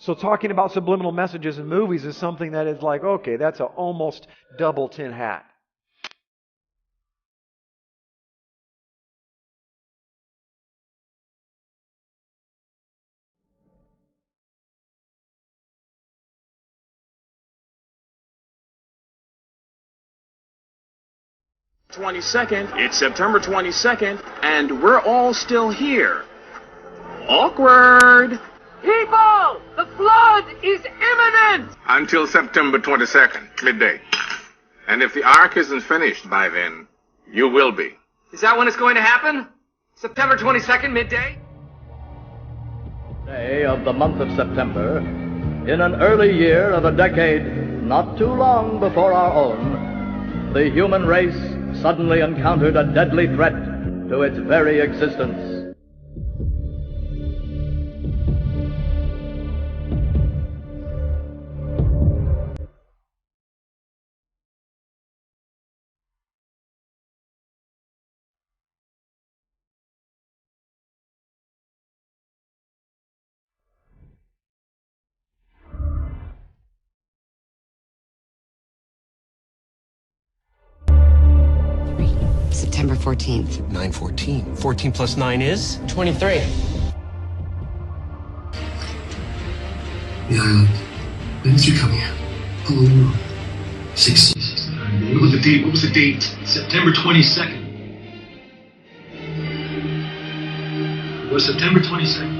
So talking about subliminal messages in movies is something that is like, okay, that's an almost double tin hat. It's September 22nd, and we're all still here. Awkward. People, the flood is imminent! Until September 22nd, midday. And if the ark isn't finished by then, you will be. Is that when it's going to happen? September 22nd, midday? Day of the month of September, in an early year of a decade not too long before our own, the human race suddenly encountered a deadly threat to its very existence. September 14th. 9/14. 14 plus 9 is? 23. The island. When did you come here? How long ago? 60, 69 days. What was the date? September 22nd. It was September 22nd.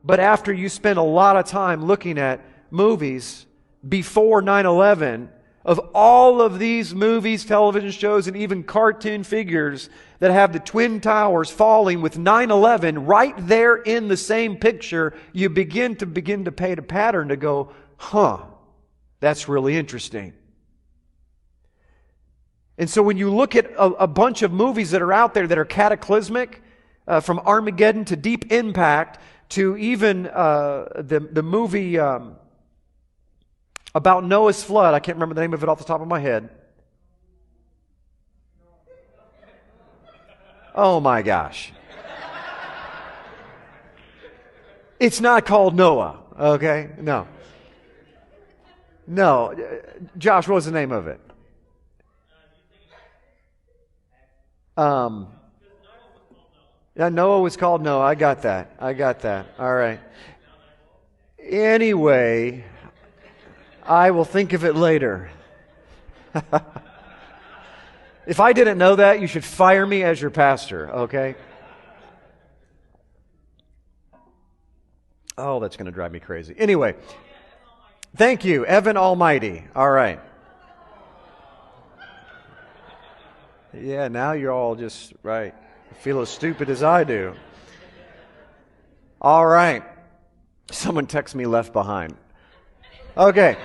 But after you spend a lot of time looking at movies before 9/11, of all of these movies, television shows, and even cartoon figures that have the Twin Towers falling with 9/11 right there in the same picture, you begin to paint a pattern to go, that's really interesting. And so when you look at a bunch of movies that are out there that are cataclysmic, from Armageddon to Deep Impact, to even the movie about Noah's flood. I can't remember the name of it off the top of my head. Oh my gosh. It's not called Noah, okay? No. Josh, what was the name of it? Yeah, Noah was called Noah. I got that. All right. Anyway, I will think of it later. If I didn't know that, you should fire me as your pastor, okay? Oh, that's going to drive me crazy. Anyway, thank you, Evan Almighty. All right. Yeah, now you're all just, right. Feel as stupid as I do. All right. Someone text me Left Behind. Okay.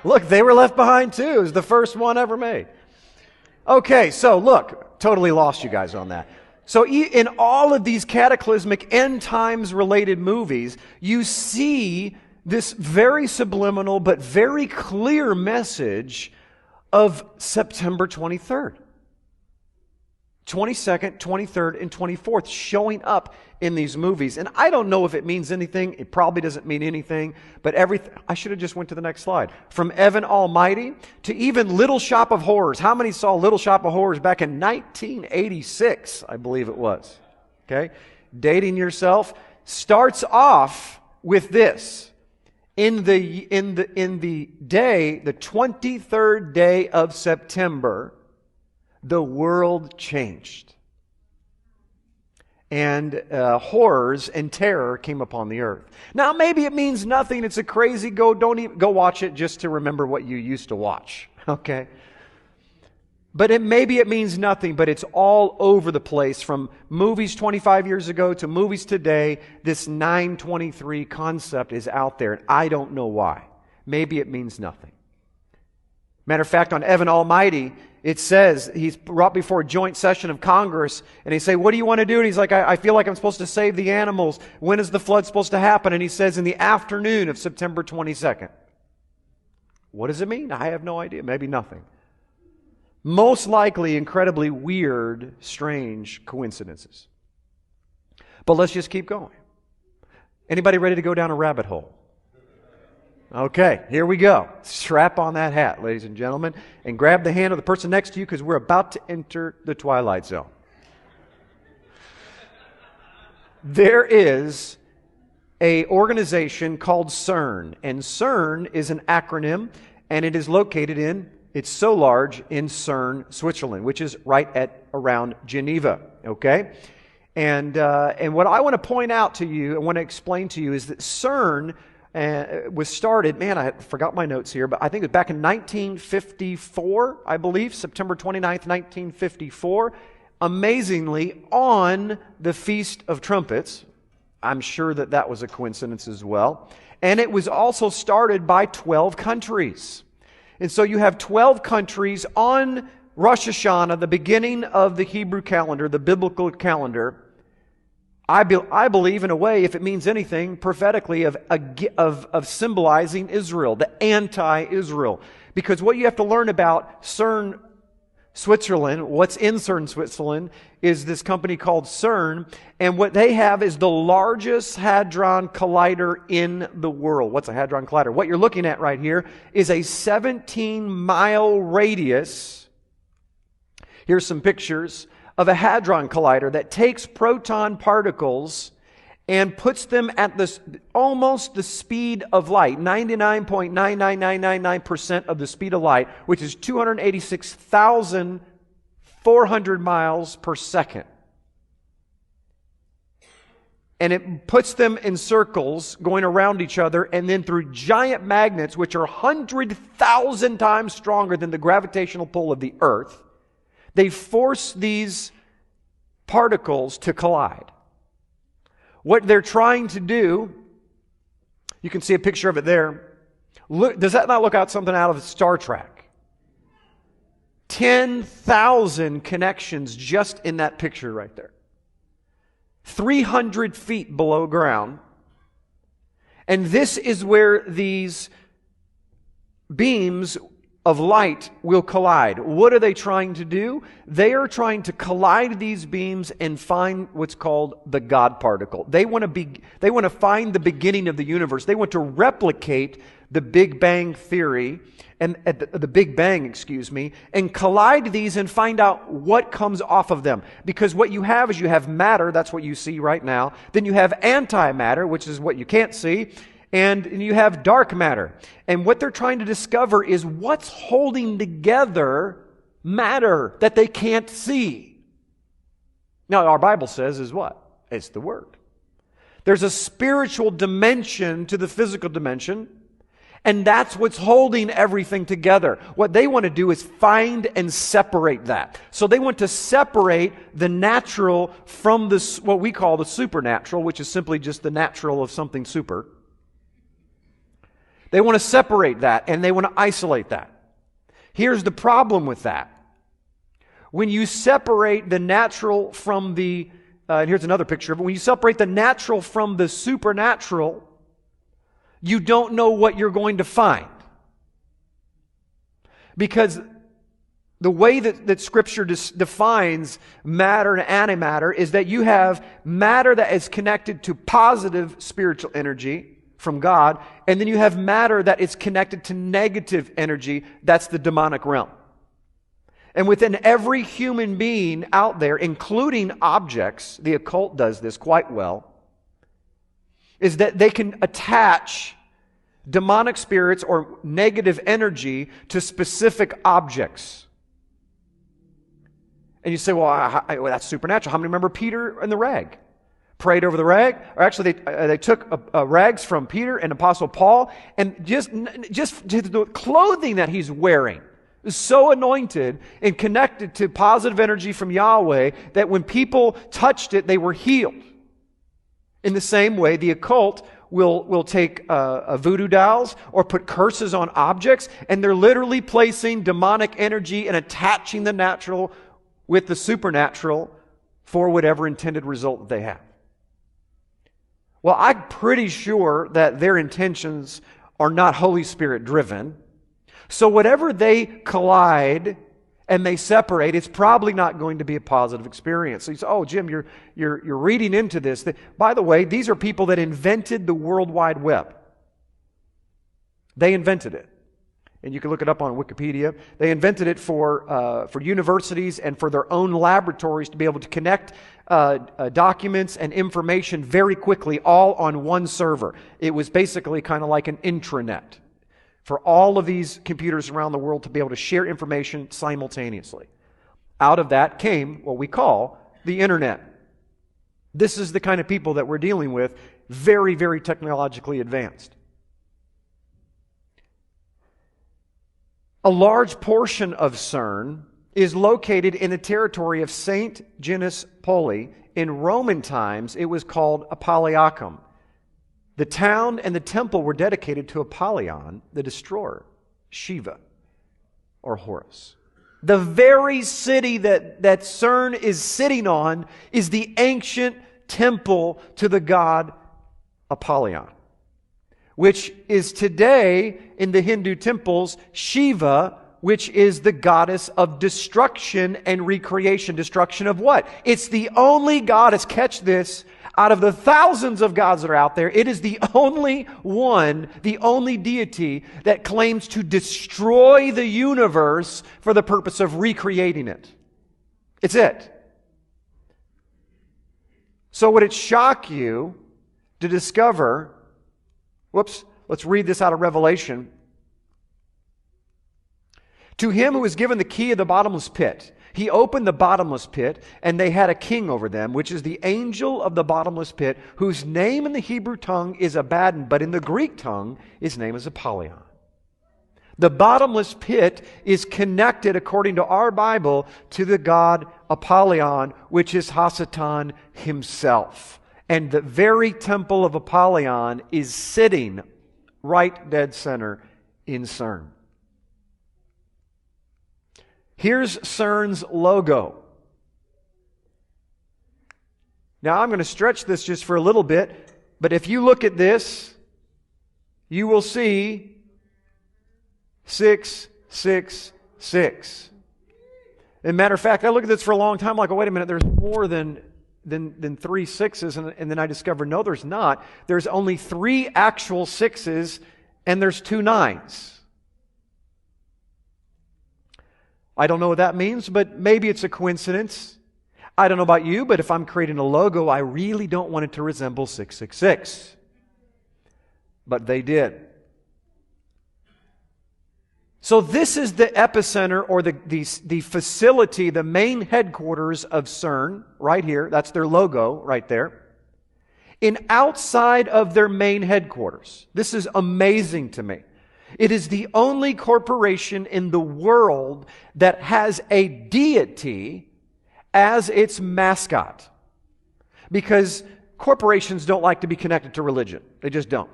Look, they were left behind too. It was the first one ever made. Okay, so look, totally lost you guys on that. So in all of these cataclysmic end times related movies, you see this very subliminal but very clear message of September 23rd. 22nd, 23rd, and 24th showing up in these movies. And I don't know if it means anything. It probably doesn't mean anything. But I should have just went to the next slide. From Evan Almighty to even Little Shop of Horrors. How many saw Little Shop of Horrors back in 1986, I believe it was? Okay? Dating yourself starts off with this. In the day, the 23rd day of September, the world changed. and horrors and terror came upon the earth. Now, maybe it means nothing. It's a crazy go watch it just to remember what you used to watch. Okay? But maybe it means nothing, but it's all over the place. From movies 25 years ago to movies today, this 923 concept is out there, and I don't know why. Maybe it means nothing. Matter of fact, on Evan Almighty, it says he's brought before a joint session of Congress, and they say, what do you want to do? And he's like, I feel like I'm supposed to save the animals. When is the flood supposed to happen? And he says, in the afternoon of September 22nd. What does it mean? I have no idea. Maybe nothing. Most likely incredibly weird, strange coincidences. But let's just keep going. Anybody ready to go down a rabbit hole? Okay, here we go. Strap on that hat, ladies and gentlemen, and grab the hand of the person next to you because we're about to enter the twilight zone. There is an organization called CERN, and CERN is an acronym, and it is located it's so large in CERN, Switzerland, which is right at around Geneva, okay? And what I want to point out to you, I want to explain to you, is that CERN was started, I forgot my notes here, but I think it was back in 1954, I believe, September 29th, 1954, amazingly, on the Feast of Trumpets. I'm sure that was a coincidence as well. And it was also started by 12 countries. And so you have 12 countries on Rosh Hashanah, the beginning of the Hebrew calendar, the biblical calendar. I believe, in a way, if it means anything, prophetically, of symbolizing Israel, the anti-Israel. Because what you have to learn about CERN, Switzerland, what's in CERN, Switzerland, is this company called CERN, and what they have is the largest hadron collider in the world. What's a hadron collider? What you're looking at right here is a 17-mile radius. Here's some pictures of a hadron collider that takes proton particles and puts them at almost the speed of light, 99.99999% of the speed of light, which is 286,400 miles per second. And it puts them in circles going around each other, and then through giant magnets, which are 100,000 times stronger than the gravitational pull of the Earth, they force these particles to collide. What they're trying to do, you can see a picture of it there. Look, does that not look out something out of Star Trek? 10,000 connections just in that picture right there. 300 feet below ground. And this is where these beams of light will collide. What are they trying to do? They are trying to collide these beams and find what's called the God particle. They want to find the beginning of the universe. They want to replicate the Big Bang theory and the Big Bang, and collide these and find out what comes off of them. Because what you have is you have matter, that's what you see right now. Then you have antimatter, which is what you can't see. And you have dark matter. And what they're trying to discover is what's holding together matter that they can't see. Now, our Bible says is what? It's the Word. There's a spiritual dimension to the physical dimension, and that's what's holding everything together. What they want to do is find and separate that. So they want to separate the natural from what we call the supernatural, which is simply just the natural of something super. They want to separate that, and they want to isolate that. Here's the problem with that. When you separate the natural from and here's another picture of it. When you separate the natural from the supernatural, you don't know what you're going to find. Because the way that Scripture defines matter and antimatter is that you have matter that is connected to positive spiritual energy from God, and then you have matter that is connected to negative energy. That's the demonic realm. And within every human being out there, including objects, the occult does this quite well, is that they can attach demonic spirits or negative energy to specific objects. And you say, well, that's supernatural. How many remember Peter and the rag? prayed over the rag, or actually they took rags from Peter and Apostle Paul, and just the clothing that he's wearing is so anointed and connected to positive energy from Yahweh that when people touched it, they were healed. In the same way, the occult will take voodoo dolls or put curses on objects, and they're literally placing demonic energy and attaching the natural with the supernatural for whatever intended result that they have. Well, I'm pretty sure that their intentions are not Holy Spirit driven. So whatever they collide and they separate, it's probably not going to be a positive experience. So you say, oh, Jim, you're reading into this. By the way, these are people that invented the World Wide Web. They invented it. And you can look it up on Wikipedia. They invented it for universities and for their own laboratories to be able to connect documents and information very quickly, all on one server. It was basically kind of like an intranet for all of these computers around the world to be able to share information simultaneously. Out of that came what we call the internet. This is the kind of people that we're dealing with, very, very technologically advanced. A large portion of CERN is located in the territory of St. Genus Poli. In Roman times, it was called Apolliacum. The town and the temple were dedicated to Apollyon, the destroyer, Shiva, or Horus. The very city that CERN is sitting on is the ancient temple to the god Apollyon, which is today in the Hindu temples Shiva, which is the goddess of destruction and recreation. Destruction of what? It's the only goddess, catch this, out of the thousands of gods that are out there, it is the only one, the only deity that claims to destroy the universe for the purpose of recreating it. It's it. So would it shock you to discover, let's read this out of Revelation. To him who was given the key of the bottomless pit, he opened the bottomless pit, and they had a king over them, which is the angel of the bottomless pit, whose name in the Hebrew tongue is Abaddon, but in the Greek tongue, his name is Apollyon. The bottomless pit is connected, according to our Bible, to the god Apollyon, which is Hasatan himself. And the very temple of Apollyon is sitting right dead center in CERN. Here's CERN's logo. Now, I'm going to stretch this just for a little bit, but if you look at this, you will see 666. As a matter of fact, I looked at this for a long time, like, oh, wait a minute, there's more than 3 sixes, and then I discovered, no, there's not. There's only 3 actual sixes, and there's 2 nines. I don't know what that means, but maybe it's a coincidence. I don't know about you, but if I'm creating a logo, I really don't want it to resemble 666. But they did. So this is the epicenter, or the facility, the main headquarters of CERN, right here. That's their logo right there. And outside of their main headquarters, this is amazing to me. It is the only corporation in the world that has a deity as its mascot. Because corporations don't like to be connected to religion. They just don't.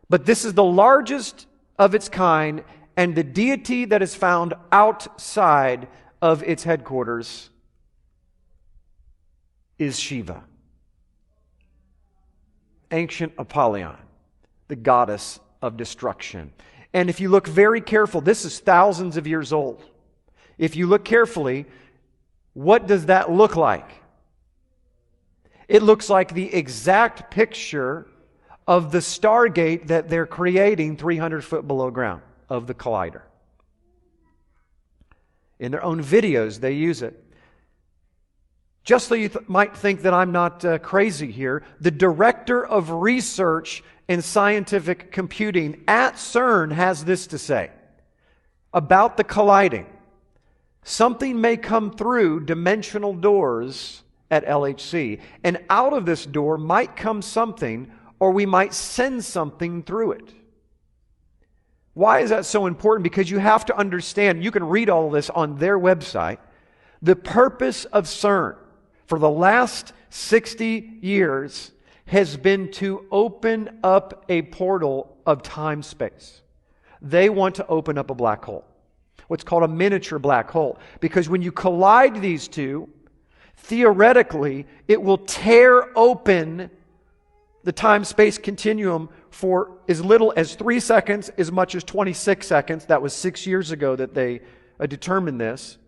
But this is the largest of its kind, and the deity that is found outside of its headquarters is Shiva. Ancient Apollyon, the goddess of destruction. And if you look very careful, this is thousands of years old. If you look carefully, what does that look like? It looks like the exact picture of the Stargate that they're creating 300 foot below ground, of the collider. In their own videos, they use it. Just so you might think that I'm not crazy here, the director of research in scientific computing at CERN has this to say about the colliding. Something may come through dimensional doors at LHC. And out of this door might come something, or we might send something through it. Why is that so important? Because you have to understand, you can read all of this on their website, the purpose of CERN for the last 60 years has been to open up a portal of time-space. They want to open up a black hole, what's called a miniature black hole. Because when you collide these two, theoretically, it will tear open the time-space continuum for as little as 3 seconds, as much as 26 seconds. That was 6 years ago that they determined this.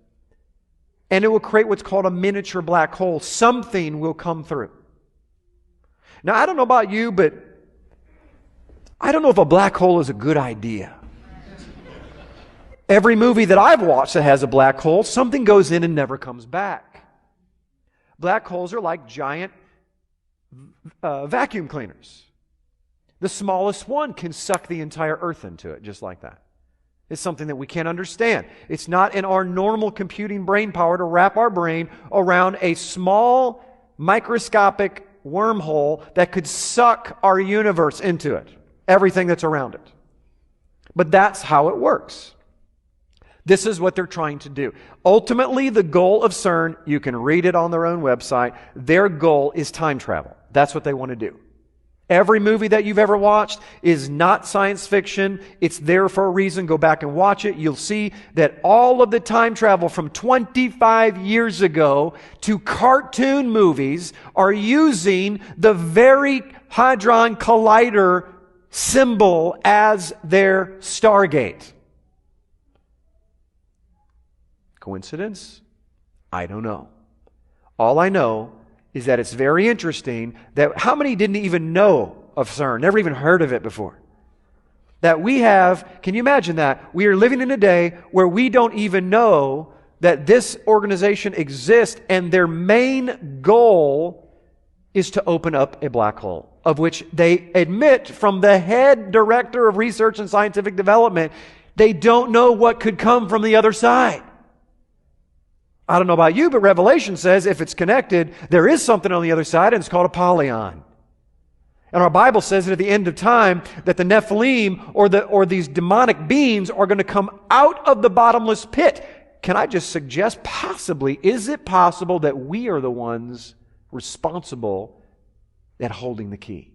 And it will create what's called a miniature black hole. Something will come through. Now, I don't know about you, but I don't know if a black hole is a good idea. Every movie that I've watched that has a black hole, something goes in and never comes back. Black holes are like giant vacuum cleaners. The smallest one can suck the entire earth into it, just like that. It's something that we can't understand. It's not in our normal computing brain power to wrap our brain around a small, microscopic wormhole that could suck our universe into it, everything that's around it. But that's how it works. This is what they're trying to do. Ultimately, the goal of CERN, you can read it on their own website, their goal is time travel. That's what they want to do. Every movie that you've ever watched is not science fiction. It's there for a reason. Go back and watch it. You'll see that all of the time travel from 25 years ago to cartoon movies are using the very Hadron Collider symbol as their Stargate. Coincidence? I don't know. All I know is that it's very interesting that how many didn't even know of CERN, never even heard of it before? That we have, can you imagine that? We are living in a day where we don't even know that this organization exists, and their main goal is to open up a black hole, of which they admit from the head director of research and scientific development, they don't know what could come from the other side. I don't know about you, but Revelation says if it's connected, there is something on the other side, and it's called a polyon. And our Bible says that at the end of time, that the Nephilim or these demonic beings are going to come out of the bottomless pit. Can I just suggest, possibly, is it possible that we are the ones responsible at holding the key?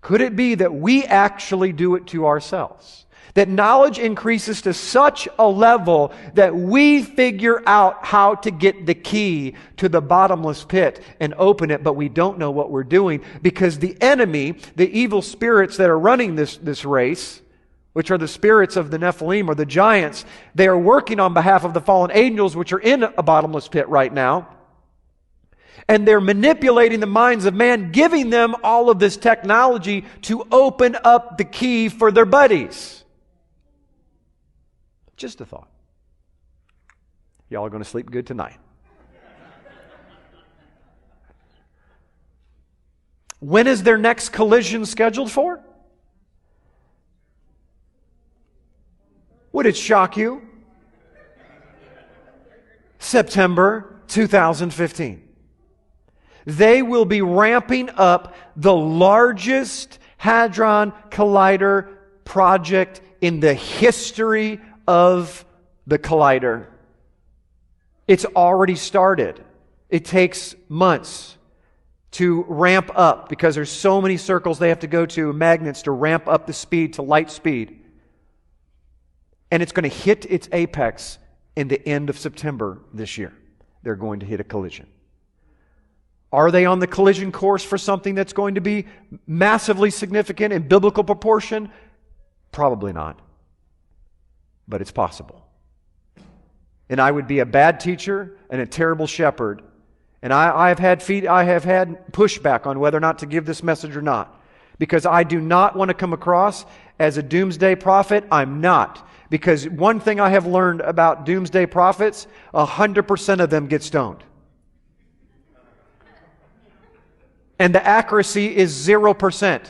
Could it be that we actually do it to ourselves? That knowledge increases to such a level that we figure out how to get the key to the bottomless pit and open it, but we don't know what we're doing because the enemy, the evil spirits that are running this race, which are the spirits of the Nephilim or the giants, they are working on behalf of the fallen angels, which are in a bottomless pit right now. And they're manipulating the minds of man, giving them all of this technology to open up the key for their buddies. Just a thought. Y'all are going to sleep good tonight. When is their next collision scheduled for? Would it shock you? September 2015. They will be ramping up the largest Hadron Collider project in the history of the collider. It's already started. It takes months to ramp up because there's so many circles they have to go to, magnets, to ramp up the speed to light speed. And it's going to hit its apex in the end of September this year. They're going to hit a collision. Are they on the collision course for something that's going to be massively significant in biblical proportion? Probably not. But it's possible. And I would be a bad teacher and a terrible shepherd. And I have had pushback on whether or not to give this message or not. Because I do not want to come across as a doomsday prophet. I'm not. Because one thing I have learned about doomsday prophets, 100% of them get stoned. And the accuracy is 0%.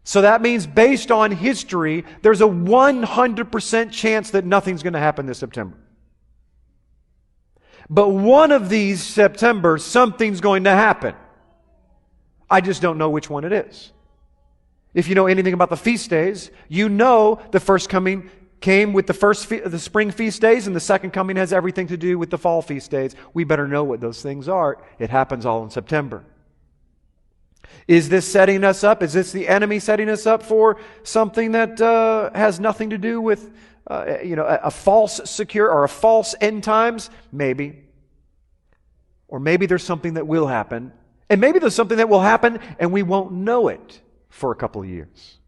So that means based on history, there's a 100% chance that nothing's going to happen this September. But one of these September, something's going to happen. I just don't know which one it is. If you know anything about the feast days, you know the first coming came with the spring feast days, and the second coming has everything to do with the fall feast days. We better know what those things are. It happens all in September. Is this setting us up? Is this the enemy setting us up for something that has nothing to do with a false secure or a false end times? Maybe. Or maybe there's something that will happen. And maybe there's something that will happen and we won't know it for a couple of years.